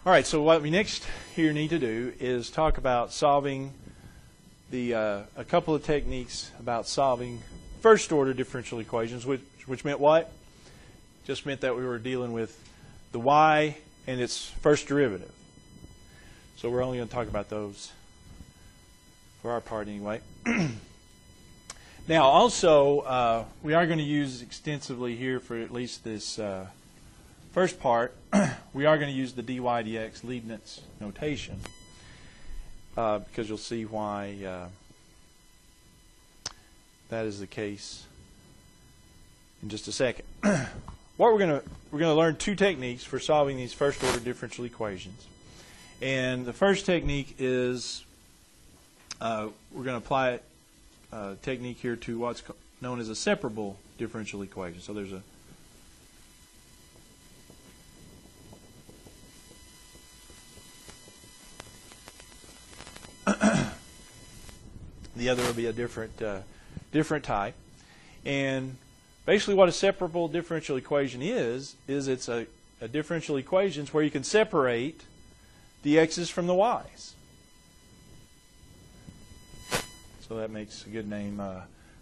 All right, so what we next here need to do is talk about solving a couple of techniques about solving first-order differential equations, which meant what? Just meant that we were dealing with the y and its first derivative. So we're only going to talk about those for our part anyway. Now, also, we are going to use extensively here for at least this first part, we are going to use the dy dx Leibniz notation because you'll see why that is the case in just a second. What we're going to learn two techniques for solving these first order differential equations. And the first technique is we're going to apply a technique here to what's known as a separable differential equation. So there's the other will be a different type. And basically what a separable differential equation is it's a differential equation where you can separate the x's from the y's. So that makes a good name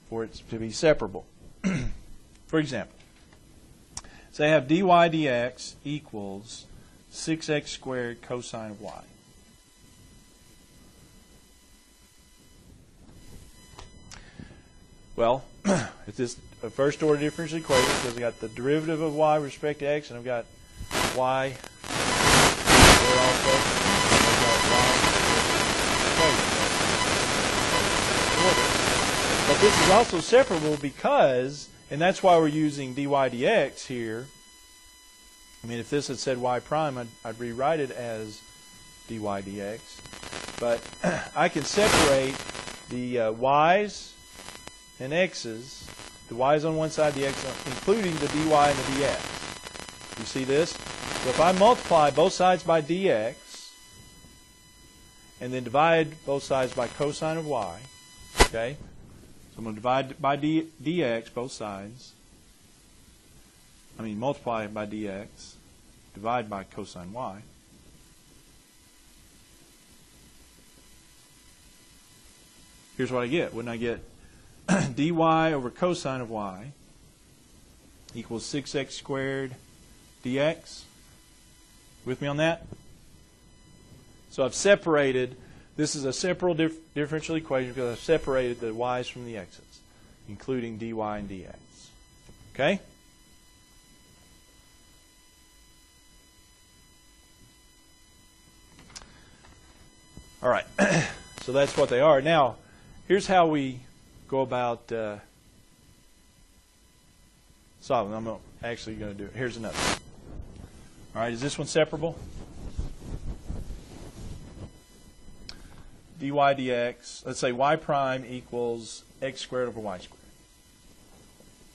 for it to be separable. For example, say I have dy dx equals 6x squared cosine of y. Well, it's this a first order differential equation because I've got the derivative of y with respect to x, and I've got y there also. But this is also separable because, and that's why we're using dy dx here. I mean, if this had said y prime, I'd rewrite it as dy dx. But I can separate the y's and x's, the y's on one side, the x, including the dy and the dx. You see this? So if I multiply both sides by dx, and then divide both sides by cosine of y, okay? So I'm going to divide by dx, both sides. Multiply by dx, divide by cosine y. Here's what I get. Wouldn't I get dy over cosine of y equals 6x squared dx? With me on that? So I've separated, this is a separable differential equation because I've separated the y's from the x's, including dy and dx. Okay? All right. So that's what they are. Now, here's how we go about solving. I'm actually going to do it. Here's another. All right, is this one separable? dy dx, let's say y prime equals x squared over y squared.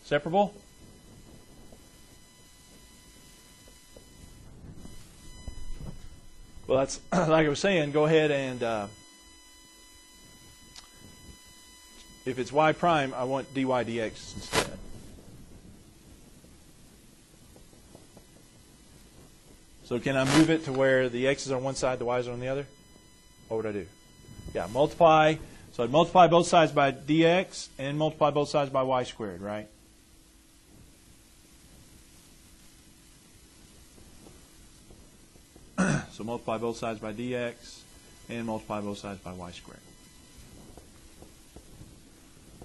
Separable? Well, that's like I was saying, go ahead and if it's y prime, I want dy dx instead. So can I move it to where the x is on one side, the y is on the other? What would I do? Yeah, multiply. So I'd multiply both sides by dx and multiply both sides by y squared, right? So multiply both sides by dx and multiply both sides by y squared.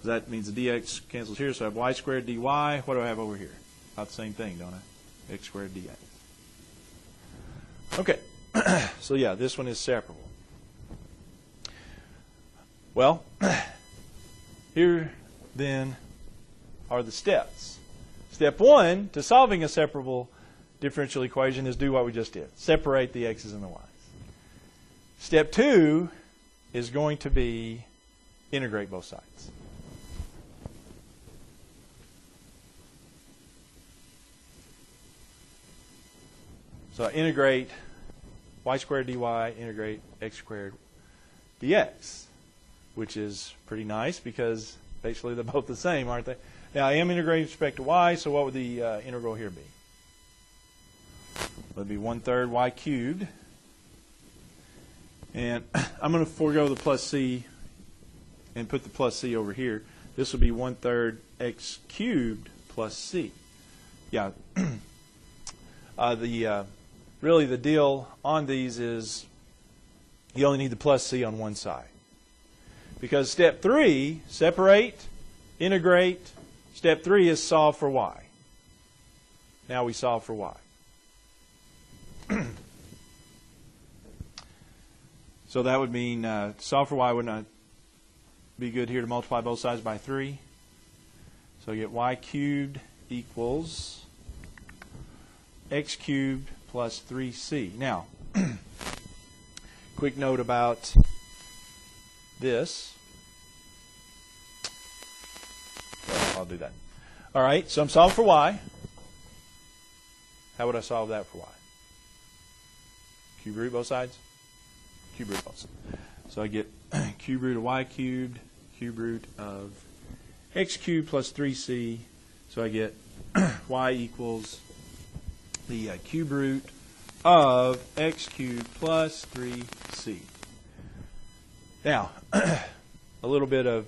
So that means the dx cancels here, so I have y squared dy. What do I have over here? About the same thing, don't I? X squared dx. Okay, so yeah, this one is separable. Well, here then are the steps. Step one to solving a separable differential equation is do what we just did. Separate the x's and the y's. Step two is going to be integrate both sides. So integrate y squared dy, integrate x squared dx, which is pretty nice because basically they're both the same, aren't they? Now I am integrating with respect to y, so what would the integral here be? It would be 1/3 y cubed And I'm going to forego the plus c and put the plus c over here. This will be 1/3 x cubed plus c. Yeah. Really the deal on these is you only need the plus c on one side. Because step 3, separate, integrate. Step 3 is solve for y. Now we solve for y. So that would mean solve for y would not be good here to multiply both sides by 3. So you get y cubed equals x cubed plus 3c. Now, quick note about this. Well, I'll do that. All right, so I'm solving for y. How would I solve that for y? Cube root both sides? Cube root both sides. So I get cube root of y cubed, cube root of x cubed plus 3c. So I get y equals the cube root of x cubed plus 3c. Now, a little bit of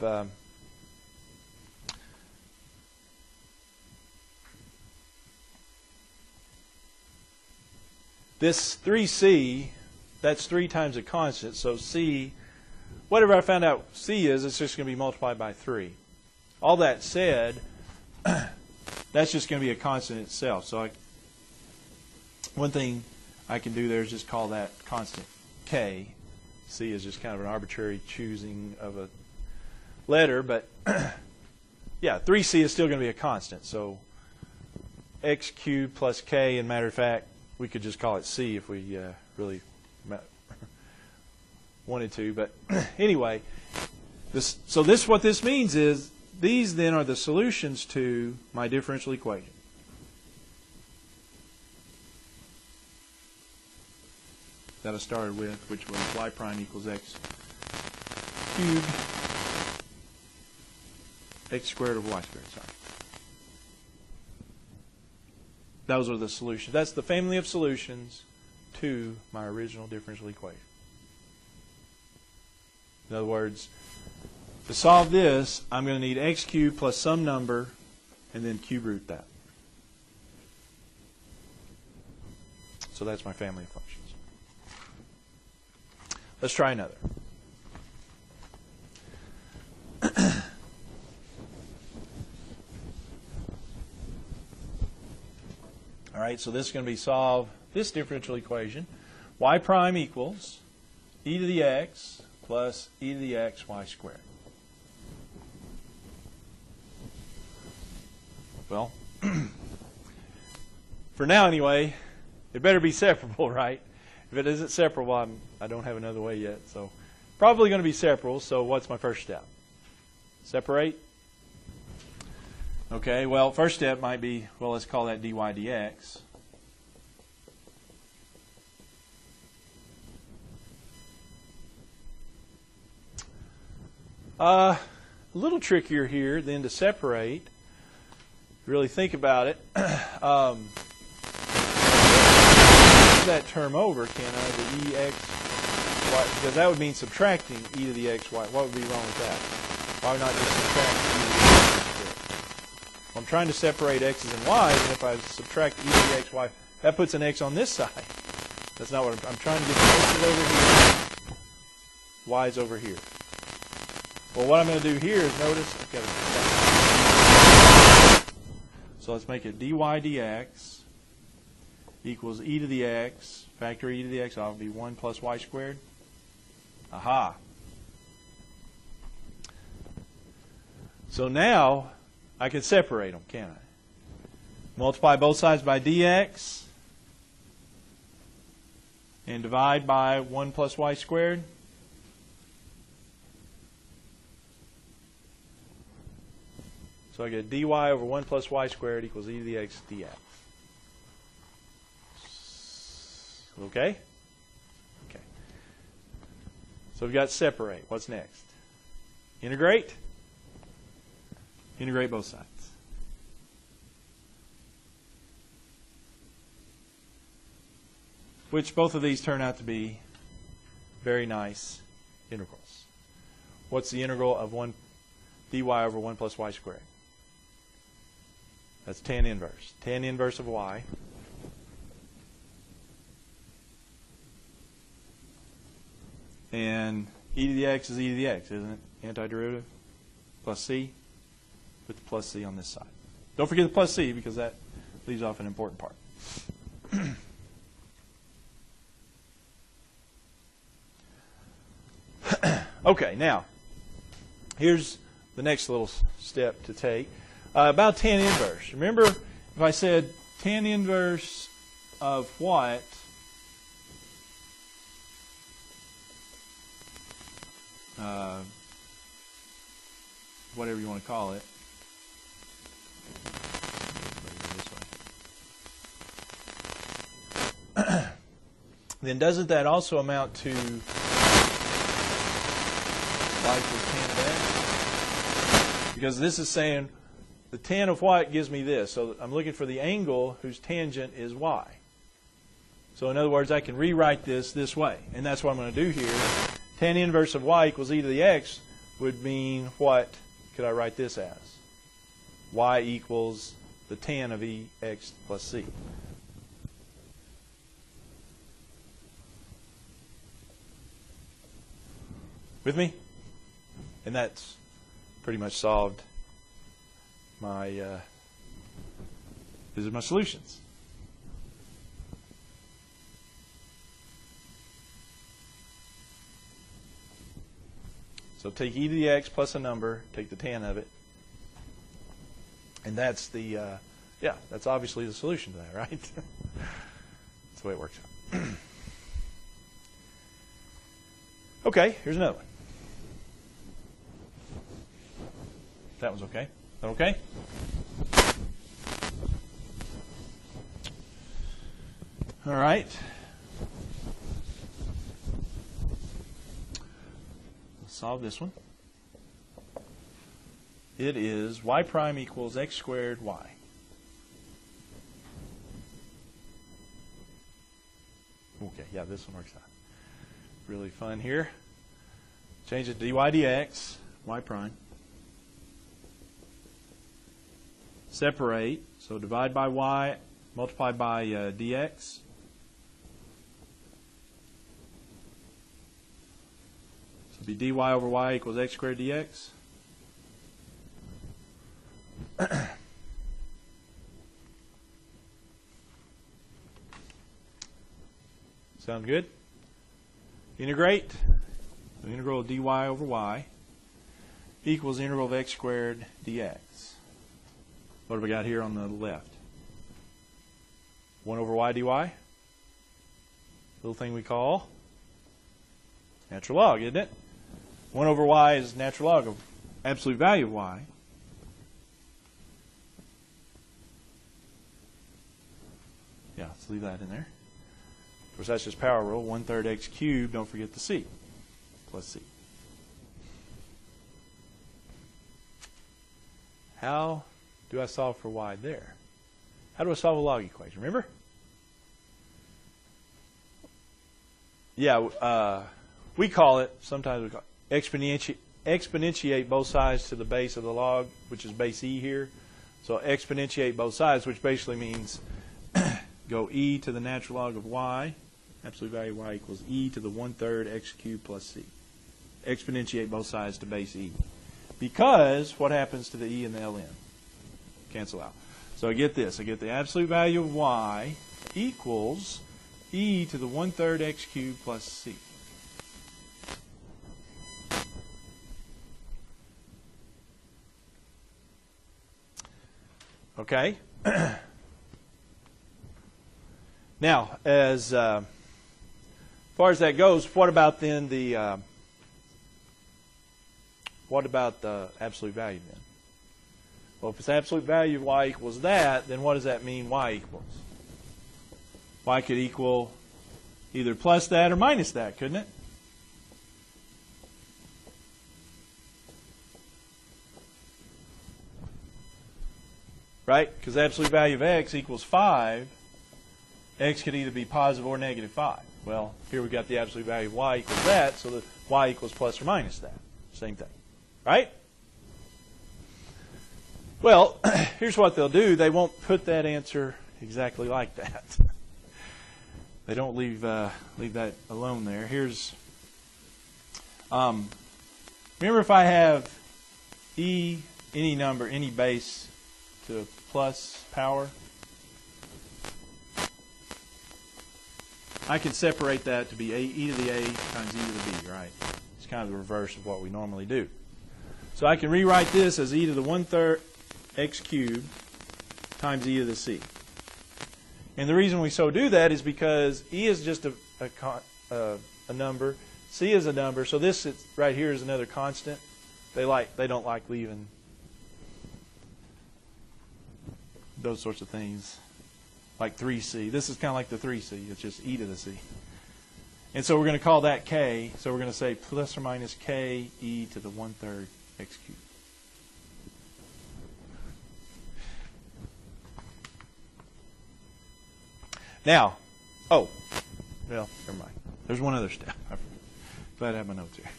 this 3c, that's 3 times a constant, so c, whatever I found out c is, it's just going to be multiplied by 3. All that said, that's just going to be a constant itself. So one thing I can do there is just call that constant k. C is just kind of an arbitrary choosing of a letter, but yeah, 3c is still going to be a constant. So x cubed plus k, and matter of fact, we could just call it c if we really wanted to. But anyway, what this means is these then are the solutions to my differential equation. That I started with, which was y prime equals x cubed, x squared over y squared. Sorry. Those are the solutions. That's the family of solutions to my original differential equation. In other words, to solve this, I'm going to need x cubed plus some number and then cube root that. So that's my family of functions. Let's try another. All right, so this is going to be solve this differential equation. Y prime equals e to the x plus e to the x y squared. Well, for now anyway, it better be separable, right? If it isn't separable, I don't have another way yet. So probably going to be separable, so what's my first step? Separate? Okay, well, first step might be, well, let's call that dy dx. A little trickier here than to separate. Really think about it. That term over, can I? The ex, y, because that would mean subtracting e to the x, y. What would be wrong with that? Why not just subtract e to the x? Well, I'm trying to separate x's and y's, and if I subtract e to the x, y, that puts an x on this side. That's not what I'm trying to get the x's over here, y's over here. Well, what I'm going to do here is notice, I've got to, so let's make it dy dx equals e to the x, factor e to the x, that would be 1 plus y squared. Aha. So now I can separate them, can't I? Multiply both sides by dx and divide by 1 plus y squared. So I get dy over 1 plus y squared equals e to the x dx. Okay? Okay. So we've got separate. What's next? Integrate? Integrate both sides. Which both of these turn out to be very nice integrals. What's the integral of 1 dy over 1 plus y squared? That's tan inverse. Tan inverse of y and e to the x is e to the x, isn't it? Antiderivative plus c. Put the plus c on this side. Don't forget the plus c because that leaves off an important part. Okay, now, here's the next little step to take. About tan inverse. Remember, if I said tan inverse of what? Whatever you want to call it. Then doesn't that also amount to y equals tan of x? Because this is saying the tan of what gives me this. So I'm looking for the angle whose tangent is y. So in other words, I can rewrite this way. And that's what I'm going to do here. Tan inverse of y equals e to the x would mean what could I write this as? Y equals the tan of ex plus c. With me? And that's pretty much solved my, these are my solutions. So take e to the x plus a number, take the tan of it, and that's the, yeah, that's obviously the solution to that, right? That's the way it works out. Okay, here's another one. That one's okay. Is that okay? All right. Let's solve this one. It is y prime equals x squared y. Okay, yeah, this one works out. Really fun here. Change it to dy dx, y prime. Separate, so divide by y, multiply by dx. So it'll be dy over y equals x squared dx. Sound good? Integrate. The integral of dy over y equals the integral of x squared dx. What have we got here on the left? 1 over y dy. Little thing we call natural log, isn't it? 1 over y is natural log of absolute value of y. Yeah, let's leave that in there. Of course, that's just power rule. 1/3 x cubed, don't forget the c, plus c. How do I solve for y there? How do I solve a log equation? Remember? Yeah, we call it, sometimes we call it, exponentiate both sides to the base of the log, which is base e here. So exponentiate both sides, which basically means go e to the natural log of y, absolute value of y equals e to the 1/3 x cubed plus c. Exponentiate both sides to base e. Because what happens to the e and the ln? Cancel out. So I get this. I get the absolute value of y equals e to the 1/3 x cubed plus c. Okay. Now, as far as that goes, what about then the absolute value then? Well, if it's absolute value of y equals that, then what does that mean y equals? Y could equal either plus that or minus that, couldn't it? Right? Because the absolute value of x equals 5. X could either be positive or negative 5. Well, here we got the absolute value of y equals that, so that y equals plus or minus that. Same thing. Right? Well, here's what they'll do. They won't put that answer exactly like that. They don't leave that alone there. Here's, remember if I have e, any number, any base to a plus power, I can separate that to be e to the a times e to the b, right? It's kind of the reverse of what we normally do. So I can rewrite this as e to the 1/3 x cubed times e to the c. And the reason we so do that is because e is just a number, c is a number, so this right here is another constant. They don't like leaving those sorts of things, like 3c. This is kind of like the 3c. It's just e to the c. And so we're going to call that k. So we're going to say plus or minus k e to the 1/3 x cubed. Now, well, never mind. There's one other step. I'm glad I have my notes here.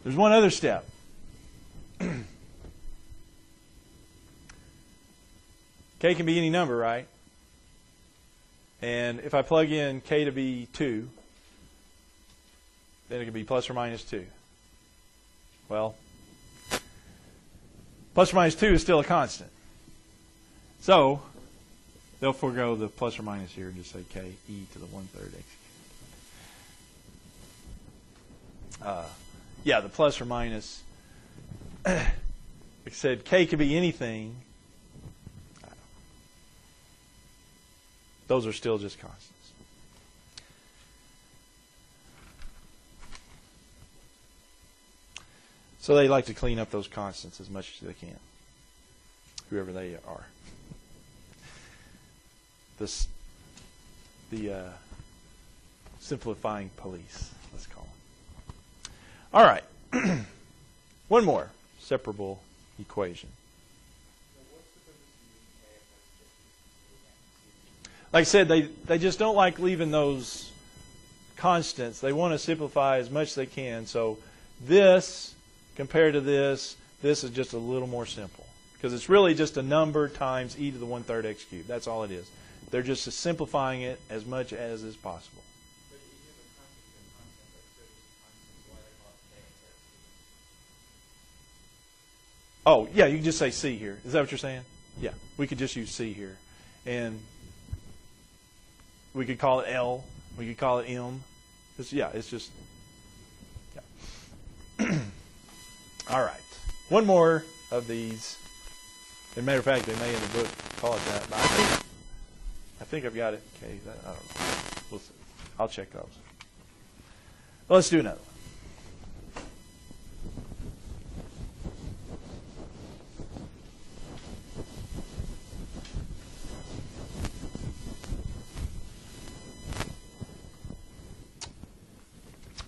There's one other step. K can be any number, right? And if I plug in k to be 2, then it can be plus or minus 2. Well, plus or minus 2 is still a constant. So they'll forego the plus or minus here and just say k e to the 1/3 x cubed. Yeah, the plus or minus, like I said, k could be anything. Those are still just constants. So they like to clean up those constants as much as they can, whoever they are. The simplifying police, let's call them. All right. One more separable equation. Like I said, they just don't like leaving those constants. They want to simplify as much as they can. So this, compared to this is just a little more simple. Because it's really just a number times e to the 1/3 x cubed. That's all it is. They're just simplifying it as much as is possible. Oh, yeah, you can just say C here. Is that what you're saying? Yeah, we could just use C here. And we could call it L. We could call it M. It's just, yeah. All right. One more of these. As a matter of fact, they may in the book call it that. But I think I've got it. Okay, I don't know. We'll see. I'll check those. Well, let's do another one.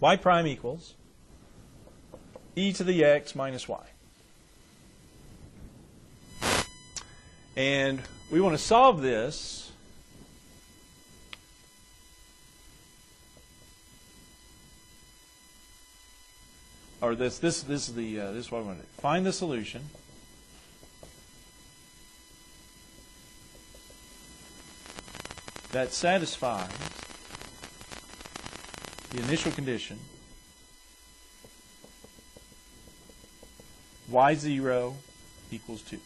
Y prime equals e to the x minus y. And we want to solve this or this is what I want to do. Find the solution that satisfies the initial condition y0 equals 2.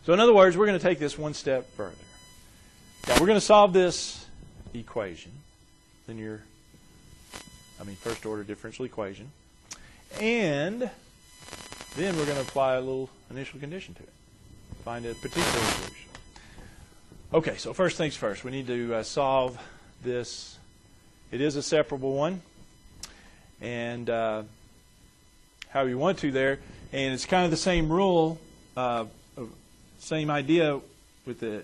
So in other words, we're going to take this one step further. Now we're going to solve this equation, first order differential equation, and then we're going to apply a little initial condition to it. Find a particular solution. Okay, so first things first, we need to solve this. It is a separable one, and how you want to there, and it's kind of the same rule, same idea with the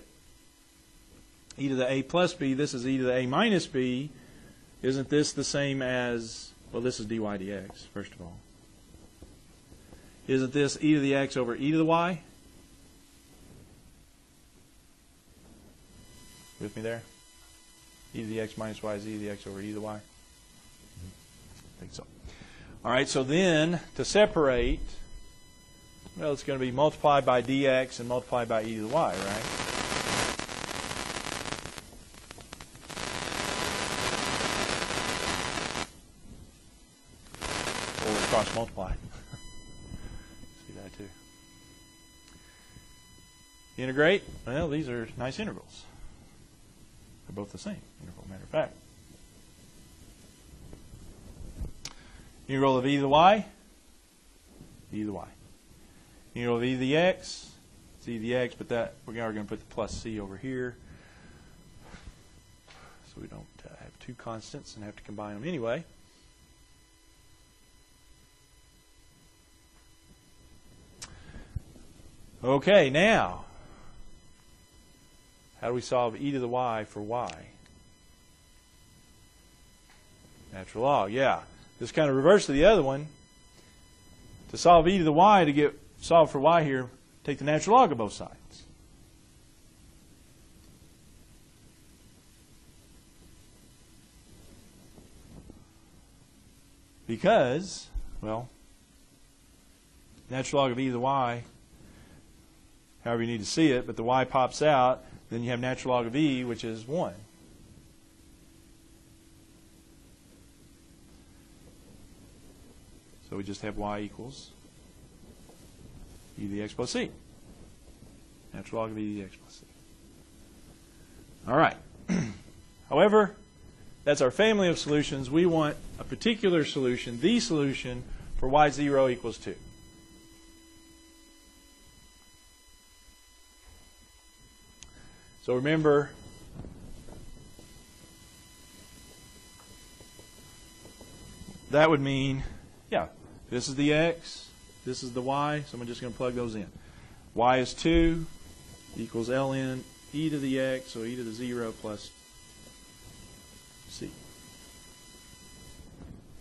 e to the a plus b. This is e to the a minus b. Isn't this the same as, well, this is dy dx, first of all. Isn't this e to the x over e to the y? With me there? E to the x minus y is e to the x over e to the y? I think so. All right, so then to separate, well, it's going to be multiplied by dx and multiplied by e to the y, right? Or cross multiply. See that too. Integrate, well, these are nice integrals. They're both the same integral, matter of fact. Integral of e to the y, e to the y. Integral of e to the x, it's e to the x, but that we're going to put the plus c over here, so we don't have two constants and have to combine them anyway. Okay, now, how do we solve e to the y for y? Natural log, yeah. This kind of reverse to the other one. To solve e to the y, to get solve for y here, take the natural log of both sides. Because, well, natural log of e to the y, however you need to see it, but the y pops out, then you have natural log of e, which is 1. So we just have y equals e to the x plus c. Natural log of e to the x plus c. All right. However, that's our family of solutions. We want a particular solution, the solution for y0 equals 2. So remember, that would mean, yeah, this is the x, this is the y, so I'm just going to plug those in. Y is 2 equals ln e to the x, so e to the 0 plus c.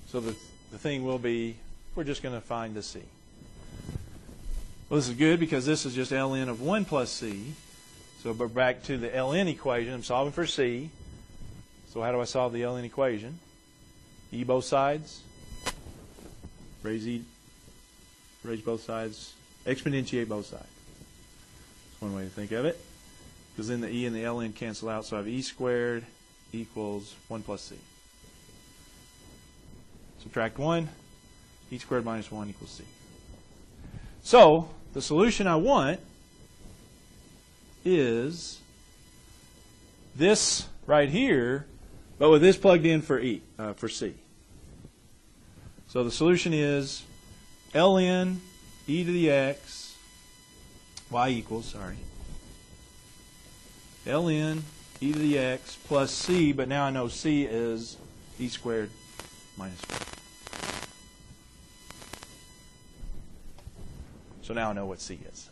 So the thing will be, we're just going to find the c. Well, this is good because this is just ln of 1 plus c. So we're back to the ln equation. I'm solving for c. So how do I solve the ln equation? E both sides. Raise both sides. Exponentiate both sides. That's one way to think of it. Because then the e and the ln cancel out. So I have e squared equals 1 plus c. Subtract 1. E squared minus 1 equals c. So the solution I want is this right here, but with this plugged in for for c. So the solution is ln e to the x, y equals, sorry, ln e to the x plus c, but now I know c is e squared minus 1. So now I know what c is.